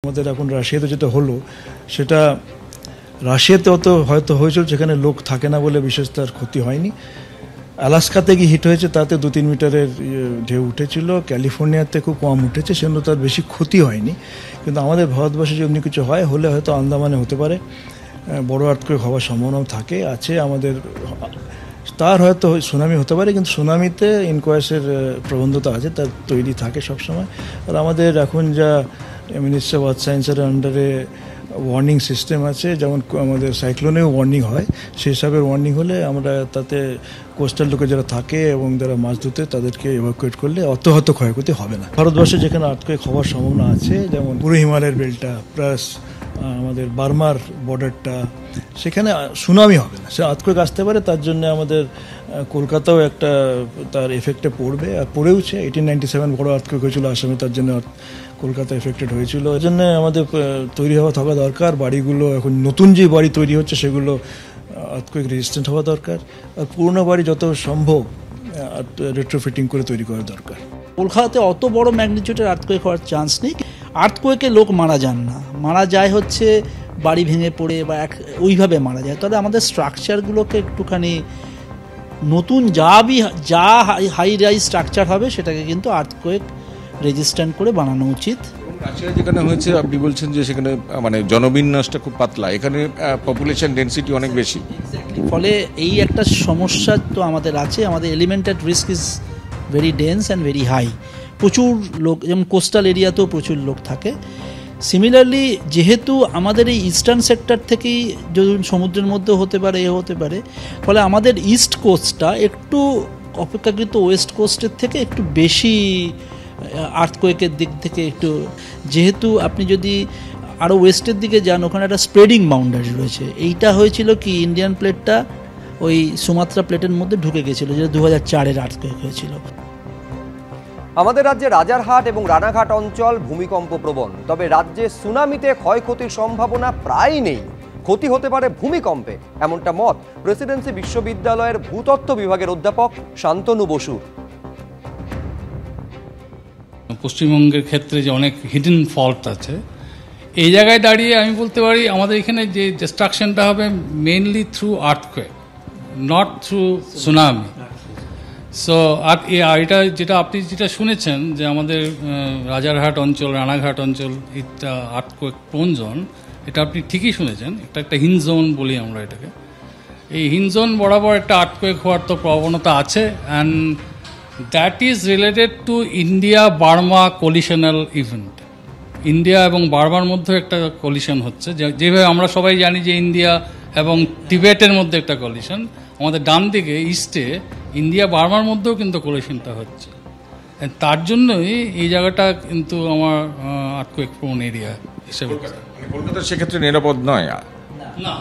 আমাদের এখন রাশিয়াতে যেটা হলো সেটা রাশিয়াতে হয়তো হয়েছিল, যেখানে লোক থাকে না বলে বিশেষ তার ক্ষতি হয়নি। আলাস্কাতে গিয়ে হিট হয়েছে, তাতে 2-3 মিটারের ঢেউ উঠেছিল। ক্যালিফোর্নিয়াতে খুব কম উঠেছে, সেজন্য তার বেশি ক্ষতি হয়নি। কিন্তু আমাদের ভারতবর্ষে যদি অন্য কিছু হলে হয়তো আন্দামানে হতে পারে, বড় আর্থকুয়েক হওয়ার সম্ভাবনা আছে আমাদের। তার হয়তো সুনামি হতে পারে, কিন্তু সুনামিতে ইনকোয়াসের প্রবন্ধতা আছে, তার তৈরি থাকে সবসময়। আর আমাদের এখন যা মিনিস্ট্রি অফ আর্থ সায়েন্সের আন্ডারে ওয়ার্নিং সিস্টেম আছে, যেমন আমাদের সাইক্লোনেও ওয়ার্নিং হয়, সেই হিসাবে ওয়ার্নিং হলে আমরা তাতে কোস্টাল লোকে যারা থাকে এবং যারা মাছ ধরতে তাদেরকে এভাকুয়েট করলে অত ক্ষয়ক্ষতি হবে না। ভারতবর্ষে যেখানে আর্থকুয়েক হওয়ার সম্ভাবনা আছে, যেমন পুরো হিমালয়ের বেলটা প্লাস আমাদের বার্মার বর্ডারটা, সেখানে সুনামি হবে না, সে আর্থকুয়েক আসতে পারে। তার জন্য আমাদের কলকাতাও একটা তার এফেক্টে পড়বে, আর পড়েওছে। 1897 বড় আর্থকুয়েক হয়েছিল আসামে, তার জন্য কলকাতা এফেক্টেড হয়েছিল। এই জন্য আমাদের তৈরি হওয়া থাকা দরকার। বাড়িগুলো এখন নতুন যে বাড়ি তৈরি হচ্ছে সেগুলো আর্থকুয়েক রেজিস্ট্যান্ট হওয়া দরকার, আর পুরোনো বাড়ি যত সম্ভব রেট্রোফিটিং করে তৈরি করা দরকার। কলকাতাতে অত বড় ম্যাগনিটিউডের আর্থকুয়েক হওয়ার চান্স নেই। আর্থকুয়েকে লোক মারা যান না, মারা যায় হচ্ছে বাড়ি ভেঙে পড়ে বা ওইভাবে মারা যায়। তবে আমাদের স্ট্রাকচারগুলোকে একটুখানি নতুন যা হাই রাইজ স্ট্রাকচার হবে সেটাকে কিন্তু আর্থকুয়েক রেজিস্ট্যান্ট করে বানানো উচিত। রাশিয়া যেখানে হয়েছে আপনি বলছেন যে সেখানে মানে জনবিন্যাসটা খুব পাতলা, এখানে পপুলেশন ডেন্সিটি অনেক বেশি, ফলে এই একটা সমস্যা তো আমাদের আছে। আমাদের elemental risk is very dense and very high. প্রচুর লোক, যেমন কোস্টাল এরিয়াতেও প্রচুর লোক থাকে। সিমিলারলি যেহেতু আমাদের এই ইস্টার্ন সেক্টর থেকেই যদি সমুদ্রের মধ্যে হতে পারে, ফলে আমাদের ইস্ট কোস্টটা একটু অপেক্ষাকৃত ওয়েস্ট কোস্টের থেকে একটু বেশি আর্থকুয়েকের দিক থেকে একটু, যেহেতু আপনি যদি আরও ওয়েস্টের দিকে যান ওখানে একটা স্প্রেডিং বাউন্ডারি রয়েছে। এইটা হয়েছিল কি, ইন্ডিয়ান প্লেটটা ওই সুমাত্রা প্লেটের মধ্যে ঢুকে গেছিলো, যেটা 2004-এর আর্থকুয়েক হয়েছিল। আমাদের রাজ্যে রাজারহাট এবং রানাঘাট অঞ্চল ভূমিকম্প প্রবণ, তবে রাজ্যে সুনামিতে ক্ষয়ক্ষতির সম্ভাবনা প্রায় নেই। ক্ষতি হতে পারে ভূমিকম্পে, এমনটা মত প্রেসিডেন্সি বিশ্ববিদ্যালয়ের ভূতত্ত্ব বিভাগের অধ্যাপক শান্তনু বসুর। পশ্চিমবঙ্গের ক্ষেত্রে যে অনেক হিডেন ফল্ট আছে, এই জায়গায় দাঁড়িয়ে আমি বলতে পারি আমাদের এখানে যে ডিস্ট্রাকশনটা হবে mainly through earthquake, not through tsunami. So আর এটা যেটা আপনি যেটা শুনেছেন যে আমাদের রাজারহাট অঞ্চল, রানাঘাট অঞ্চল এটা আর্থকুয়েক প্রোন জোন, এটা আপনি ঠিকই শুনেছেন। একটা হিন জোন বলি আমরা এটাকে। এই হিন জোন বরাবর একটা আর্থকুয়েক হওয়ার তো প্রবণতা আছে, and that is related to India Burma collisional event. India এবং বার্মার মধ্যে একটা কলিশন হচ্ছে, যেভাবে আমরা সবাই জানি যে ইন্ডিয়া এবং তিবেটের মধ্যে একটা কলিশন। আমাদের ডান দিকে ইস্টে ইন্ডিয়া বার্মার মধ্যেও কিন্তু কলিশনটা হচ্ছে। তার জন্যই এই জায়গাটা কিন্তু আমার আর্থকুয়েক প্রোন এরিয়া হিসেবে। কলকাতা সেক্ষেত্রে নিরাপদ নয় না।